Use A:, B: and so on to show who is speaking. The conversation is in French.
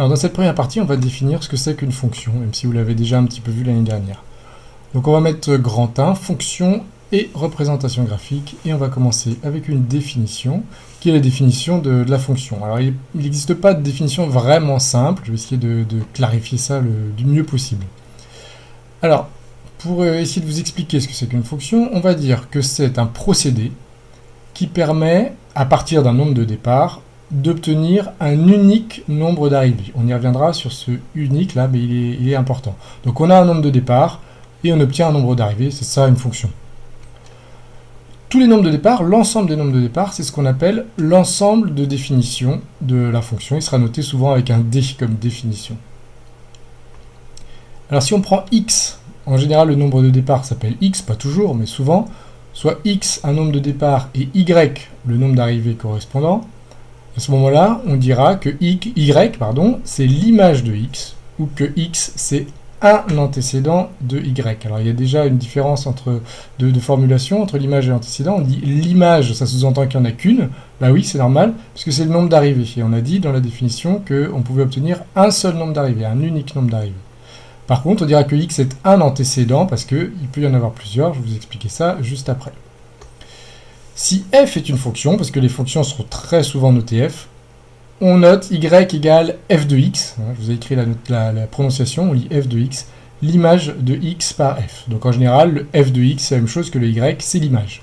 A: Alors dans cette première partie, on va définir ce que c'est qu'une fonction, même si vous l'avez déjà un petit peu vu l'année dernière. Donc on va mettre grand 1, fonction et représentation graphique, et on va commencer avec une définition, qui est la définition de la fonction. Alors il n'existe pas de définition vraiment simple, je vais essayer de clarifier ça du mieux possible. Alors, pour essayer de vous expliquer ce que c'est qu'une fonction, on va dire que c'est un procédé qui permet, à partir d'un nombre de départ, d'obtenir un unique nombre d'arrivées. On y reviendra sur ce unique là, mais il est important. Donc on a un nombre de départ et on obtient un nombre d'arrivées, c'est ça une fonction. Tous les nombres de départ, l'ensemble des nombres de départ, c'est ce qu'on appelle l'ensemble de définition de la fonction. Il sera noté souvent avec un D comme définition. Alors si on prend x, en général le nombre de départ s'appelle x, pas toujours, mais souvent, soit x un nombre de départ et y le nombre d'arrivées correspondant. À ce moment-là, on dira que y, c'est l'image de x, ou que x, c'est un antécédent de y. Alors, il y a déjà une différence de formulation entre l'image et l'antécédent. On dit l'image, ça sous-entend qu'il n'y en a qu'une. Bah oui, c'est normal, puisque c'est le nombre d'arrivées. Et on a dit dans la définition qu'on pouvait obtenir un seul nombre d'arrivées, un unique nombre d'arrivées. Par contre, on dira que x est un antécédent, parce qu'il peut y en avoir plusieurs. Je vais vous expliquer ça juste après. Si f est une fonction, parce que les fonctions seront très souvent notées f, on note y égale f de x. Je vous ai écrit la prononciation, on lit f de x, l'image de x par f. Donc en général, le f de x, c'est la même chose que le y, c'est l'image.